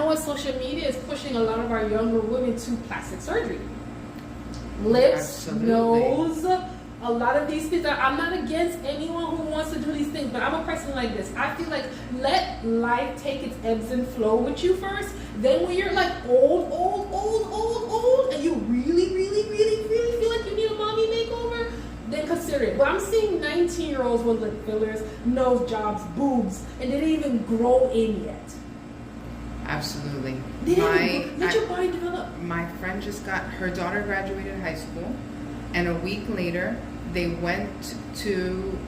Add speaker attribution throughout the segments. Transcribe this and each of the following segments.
Speaker 1: what social media is pushing a lot of our younger women to plastic surgery. Lips,
Speaker 2: Absolutely.
Speaker 1: nose, a lot of these things. I'm not against anyone who wants to do these things, but I'm a person like this. I feel like let life take its ebbs and flow with you first. Then when you're like old, and you really feel like you need a mommy makeover, then consider it. But I'm seeing 19-year-olds with lip fillers, nose jobs, boobs, and they didn't even grow in yet.
Speaker 2: Absolutely.
Speaker 1: Let your body develop.
Speaker 2: My friend just got, her daughter graduated high school, and a week later they went to,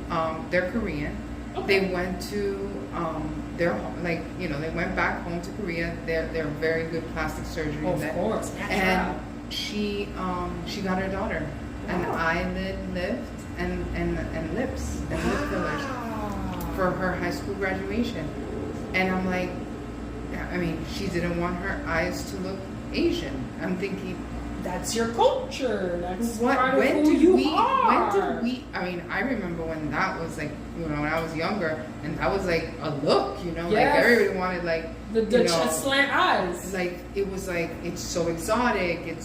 Speaker 2: they're Korean.
Speaker 1: Okay.
Speaker 2: They went to their, like, you know, they went back home to Korea. They're very good plastic surgery.
Speaker 1: Of course.
Speaker 2: And she got her daughter an eyelid lift and lips and lip fillers for her high school graduation. And I'm like, I mean, she didn't want her eyes to look Asian. I'm thinking,
Speaker 1: that's your culture. That's
Speaker 2: what?
Speaker 1: part
Speaker 2: When
Speaker 1: of who
Speaker 2: did
Speaker 1: you
Speaker 2: we?
Speaker 1: are.
Speaker 2: When did we? I mean, I remember when that was like, you know, when I was younger, and that was like a look, you know, like
Speaker 1: Yes.
Speaker 2: everybody wanted like
Speaker 1: The
Speaker 2: you know,
Speaker 1: slant eyes.
Speaker 2: like it was like it's so exotic.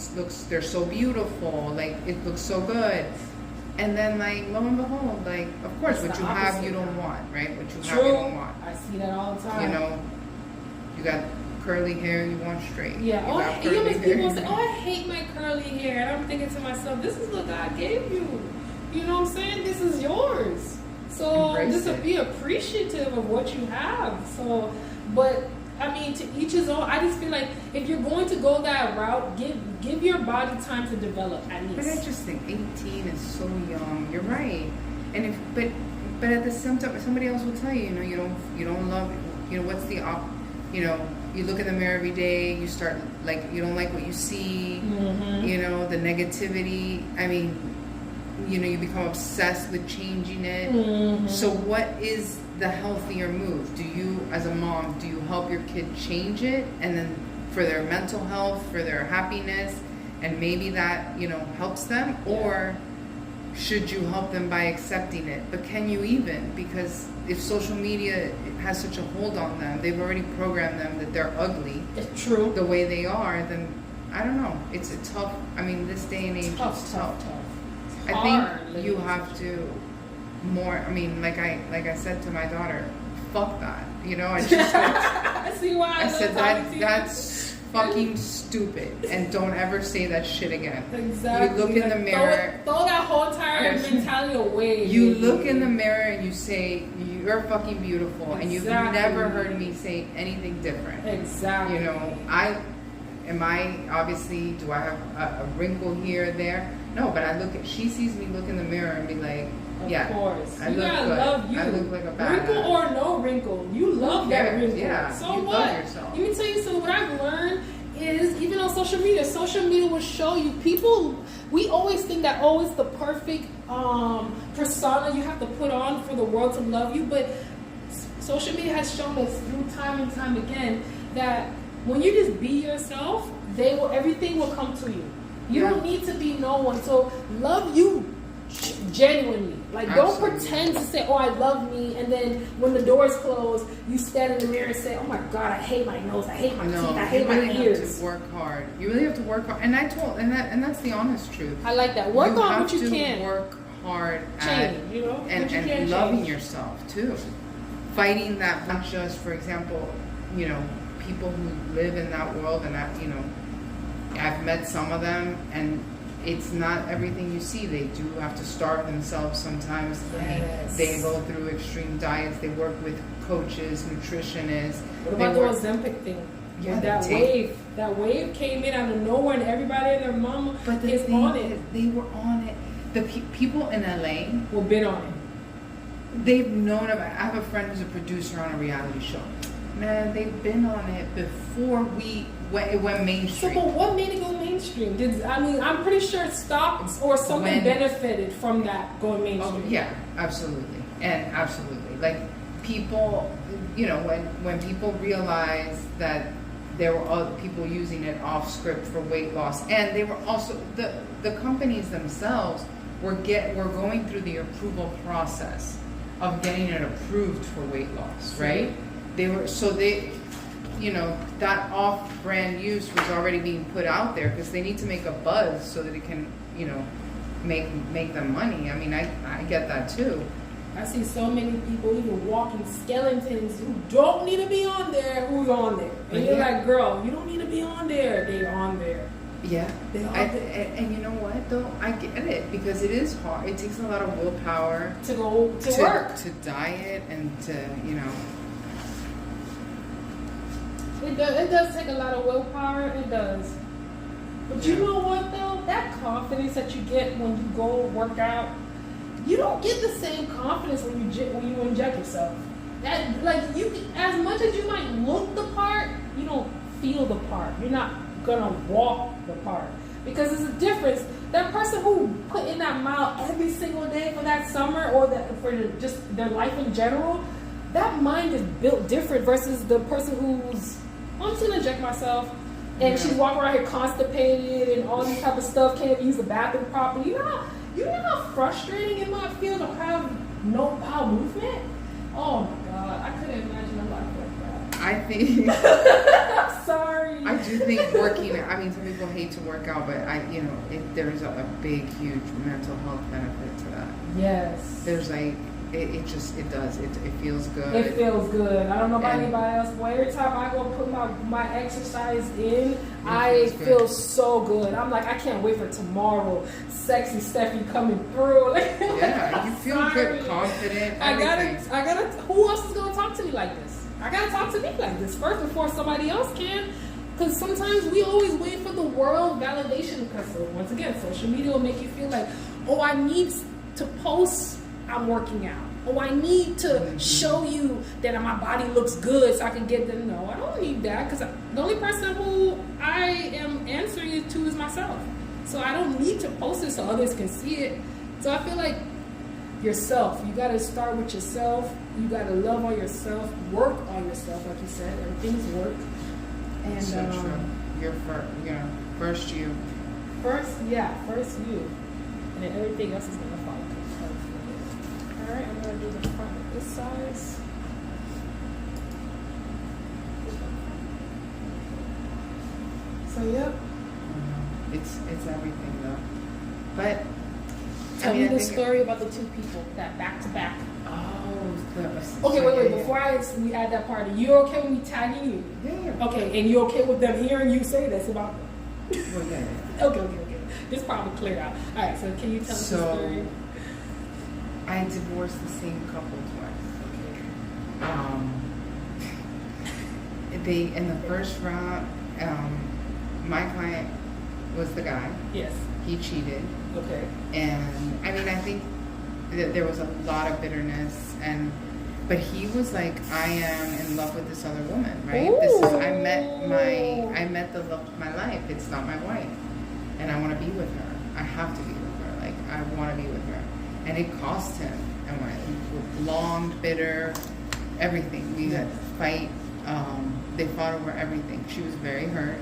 Speaker 2: They're so beautiful. Like it looks so good. And then like lo and behold, like of course
Speaker 1: It's
Speaker 2: what
Speaker 1: the
Speaker 2: you have
Speaker 1: opposite.
Speaker 2: you don't want, right? What you
Speaker 1: True.
Speaker 2: have you don't want.
Speaker 1: I see that all the time.
Speaker 2: You know, you got curly hair, you want straight.
Speaker 1: Yeah.
Speaker 2: You
Speaker 1: Oh,
Speaker 2: got
Speaker 1: you
Speaker 2: curly
Speaker 1: know, people
Speaker 2: hair.
Speaker 1: say, "Oh, I hate my curly hair," and I'm thinking to myself, "This is what God gave you. You know what I'm saying? This is yours. So
Speaker 2: Embrace
Speaker 1: just to
Speaker 2: it.
Speaker 1: be appreciative of what you have." So, but I mean, to each his own. I just feel like if you're going to go that route, give your body time to develop at least.
Speaker 2: But I just think 18 is so young. You're right. And if but at the same time, somebody else will tell you, you know, you don't love, you know, what's the you know, you look in the mirror every day, you start like you don't like what you see, you know, the negativity. I mean, you know, you become obsessed with changing it. So what is the healthier move? Do you, as a mom, do you help your kid change it, and then for their mental health, for their happiness, and maybe that, you know, helps them, or should you help them by accepting it? But can you even? Because if social media has such a hold on them, they've already programmed them that they're ugly.
Speaker 1: It's true.
Speaker 2: The way they are, then I don't know. It's a tough. I mean, this day and age, it's tough. I think you have to more. I mean, like I said to my daughter, fuck that. You know, I just.
Speaker 1: I see why.
Speaker 2: I said that's fucking stupid, and don't ever say that shit again.
Speaker 1: Exactly.
Speaker 2: You look in the mirror.
Speaker 1: Throw that whole entire
Speaker 2: Yes.
Speaker 1: mentality away.
Speaker 2: You
Speaker 1: baby.
Speaker 2: look in the mirror and you say you're fucking beautiful, and you've
Speaker 1: Exactly.
Speaker 2: never heard me say anything different.
Speaker 1: Exactly.
Speaker 2: You know, obviously, do I have a wrinkle here or there? No, but she sees me look in the mirror and be like,
Speaker 1: Of course.
Speaker 2: I
Speaker 1: You
Speaker 2: look
Speaker 1: gotta
Speaker 2: good.
Speaker 1: love you.
Speaker 2: I look like a badass.
Speaker 1: Wrinkle or no wrinkle, you love that
Speaker 2: cares?
Speaker 1: wrinkle.
Speaker 2: Yeah,
Speaker 1: So
Speaker 2: you
Speaker 1: what?
Speaker 2: love yourself.
Speaker 1: Let me tell you something. What I've learned is, even on social media will show you people. We always think that it's the perfect persona you have to put on for the world to love you, but social media has shown us through time and time again that when you just be yourself, everything will come to you. You don't need to be no one. So love you genuinely. Like, don't pretend to say, "Oh, I love me," and then when the doors close, you stand in the mirror and say, "Oh my God, I hate my nose, I hate my teeth, I hate my ears."
Speaker 2: Have to work hard. You really have to work hard, and that's the honest truth.
Speaker 1: I like that. Work on what you can.
Speaker 2: Work hard
Speaker 1: Change, you know,
Speaker 2: and loving yourself too. Fighting that, not just, for example, you know, people who live in that world, and that, you know, I've met some of them, and it's not everything you see. They do have to starve themselves sometimes.
Speaker 1: Yes.
Speaker 2: They go through extreme diets. They work with coaches, nutritionists.
Speaker 1: What about the Ozempic thing?
Speaker 2: Yeah,
Speaker 1: That wave came in out of nowhere, and everybody and their mama is on it.
Speaker 2: They were on it. The people in LA
Speaker 1: Well, been on it.
Speaker 2: they've known about. I have a friend who's a producer on a reality show. Man, they've been on it before it went mainstream.
Speaker 1: So, but what made it go mainstream? I'm pretty sure stocks or something benefited from that going mainstream.
Speaker 2: Oh, yeah, absolutely. Like, people, you know, when people realized that there were other people using it off script for weight loss, and they were also the companies themselves were going through the approval process of getting it approved for weight loss, right? you know, that off-brand use was already being put out there because they need to make a buzz so that it can, you know, make them money. I mean, I get that too.
Speaker 1: I see so many people even walking skeletons who don't need to be on there, who's on there. And you're like, girl, you don't need to be on there. They're on there.
Speaker 2: Yeah.
Speaker 1: They are
Speaker 2: And you know what, though? I get it because it is hard. It takes a lot of willpower
Speaker 1: to go to work.
Speaker 2: To diet and to, you know.
Speaker 1: It does take a lot of willpower. It does. But you know what, though? That confidence that you get when you go work out, you don't get the same confidence when you inject yourself. That, like, you, as much as you might look the part, you don't feel the part. You're not gonna walk the part because there's a difference. That person who put in that mile every single day for that summer or just their life in general, that mind is built different versus the person who's, I'm just gonna inject myself. And she's walking around here constipated and all this type of stuff, can't use the bathroom properly. You know how frustrating it might feel to have no bowel movement? Oh my God, I couldn't imagine a life like that.
Speaker 2: I think.
Speaker 1: I'm sorry.
Speaker 2: I do think working. I mean, some people hate to work out, but there's a big, huge mental health benefit to that.
Speaker 1: Yes.
Speaker 2: There's like. It does. It feels good.
Speaker 1: It feels good. I don't know about anybody else, but every time I go put my exercise in, I feel so good. I'm like, I can't wait for tomorrow. Sexy Steffi coming through.
Speaker 2: Yeah, you feel good, confident.
Speaker 1: I gotta. Who else is gonna talk to me like this? I gotta talk to me like this first before somebody else can. Because sometimes we always wait for the world validation. Because once again, social media will make you feel like, oh, I need to post. I'm working out. Oh, I need to show you that my body looks good so I can get them. No, I don't need that because the only person who I am answering it to is myself. So I don't need to post it so others can see it. So I feel like yourself. You got to start with yourself. You got to love on yourself. Work on yourself, like you said. Everything's work. And
Speaker 2: so true. You're first you.
Speaker 1: First you. And then everything else is going to follow. Alright, I'm going to do the front of this size. So, yep.
Speaker 2: It's everything, though. But,
Speaker 1: Tell me the story about the two people that back to back.
Speaker 2: Oh,
Speaker 1: okay, wait. Before we add that part, you okay with me tagging you?
Speaker 2: Yeah.
Speaker 1: Okay, and you okay with them hearing you say this about them?
Speaker 2: Well, yeah.
Speaker 1: Okay. This probably clear out. Alright, so can you tell us the story?
Speaker 2: I divorced the same couple twice. In the first round, my client was the guy.
Speaker 1: Yes.
Speaker 2: He cheated.
Speaker 1: Okay.
Speaker 2: And I mean, I think that there was a lot of bitterness, but he was like, I am in love with this other woman, right?
Speaker 1: Ooh.
Speaker 2: I met the love of my life. It's not my wife, and I want to be with her. I have to be with her. Like, I want to be with her. And it cost him. And we longed, bitter, everything. We had to fight. They fought over everything. She was very hurt.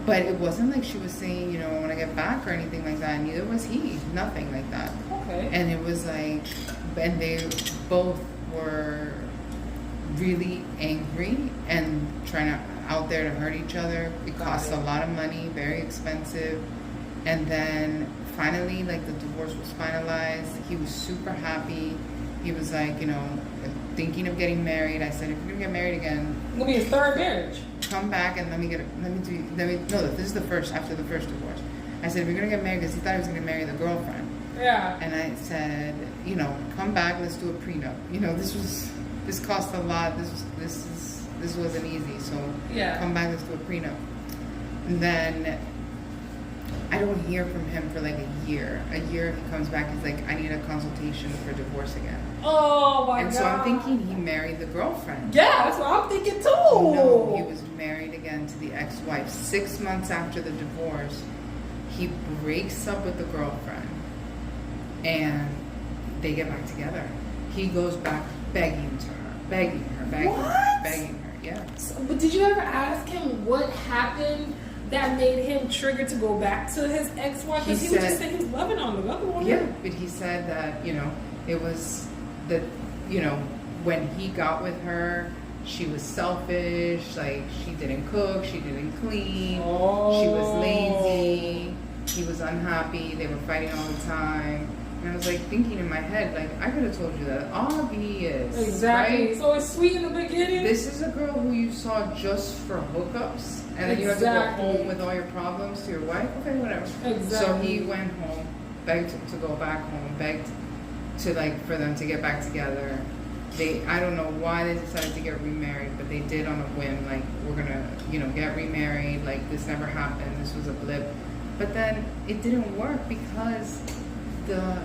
Speaker 2: But it wasn't like she was saying, I want to get back or anything like that. Neither was he. Nothing like that.
Speaker 1: Okay.
Speaker 2: And it was like, and they both were really angry and out there to hurt each other. It cost a lot of money, very expensive. And then finally, like, the divorce was finalized. He was super happy. He was like, thinking of getting married. I said, if you're gonna get married again,
Speaker 1: it's gonna be his third marriage.
Speaker 2: Come back and this is the first, after the first divorce. I said, if you're gonna get married, because he thought he was gonna marry the girlfriend.
Speaker 1: Yeah.
Speaker 2: And I said, come back, let's do a prenup. This cost a lot. This wasn't easy. So
Speaker 1: yeah.
Speaker 2: Come back, let's do a prenup. And then I don't hear from him for like a year. A year he comes back, he's like, I need a consultation for divorce again.
Speaker 1: Oh my God.
Speaker 2: And so I'm thinking he married the girlfriend.
Speaker 1: Yeah, that's what I'm thinking too.
Speaker 2: No, he was married again to the ex-wife. 6 months after the divorce, he breaks up with the girlfriend and they get back together. He goes back begging her. Yeah.
Speaker 1: So, but did you ever ask him what happened that made him trigger to go back to his ex-wife? Because he was just saying he was loving on the other woman.
Speaker 2: Yeah, but he said that, it was that, when he got with her, she was selfish, like she didn't cook, she didn't clean,
Speaker 1: Oh.
Speaker 2: she was lazy, he was unhappy, they were fighting all the time. And I was like thinking in my head, like, I could have told you that obvious.
Speaker 1: Exactly.
Speaker 2: Right?
Speaker 1: So it's sweet in the beginning.
Speaker 2: This is a girl who you saw just for hookups, and then you have to go
Speaker 1: Exactly.
Speaker 2: home with all your problems to your wife. Okay, whatever.
Speaker 1: Exactly.
Speaker 2: So he went home, begged to go back home, begged to like for them to get back together. I don't know why they decided to get remarried, but they did on a whim. Like, we're gonna, get remarried. Like, this never happened. This was a blip. But then it didn't work because the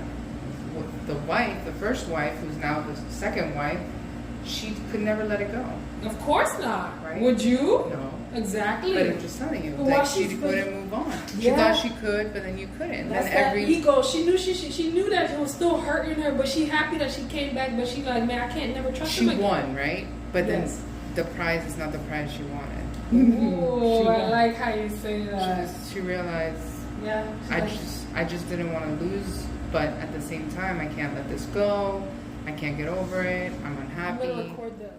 Speaker 2: wife, the first wife, who's now the second wife, she could never let it go.
Speaker 1: Of course not.
Speaker 2: Right?
Speaker 1: Would you?
Speaker 2: No.
Speaker 1: Exactly.
Speaker 2: But I'm just telling you,
Speaker 1: But why
Speaker 2: like
Speaker 1: she
Speaker 2: she couldn't move on. She
Speaker 1: Yeah.
Speaker 2: thought she could, but then you couldn't.
Speaker 1: That's
Speaker 2: Then
Speaker 1: that ego. She knew that it was still hurting her, but she happy that she came back. But she like, man, I can't never trust
Speaker 2: she
Speaker 1: him again.
Speaker 2: won, right? But
Speaker 1: Yes.
Speaker 2: then the prize is not the prize she wanted.
Speaker 1: Ooh,
Speaker 2: She
Speaker 1: I
Speaker 2: won.
Speaker 1: like how you say that.
Speaker 2: She realized
Speaker 1: Yeah.
Speaker 2: I just didn't want to lose, but at the same time I can't let this go. I can't get over it. I'm
Speaker 1: I'm
Speaker 2: unhappy.
Speaker 1: gonna record that.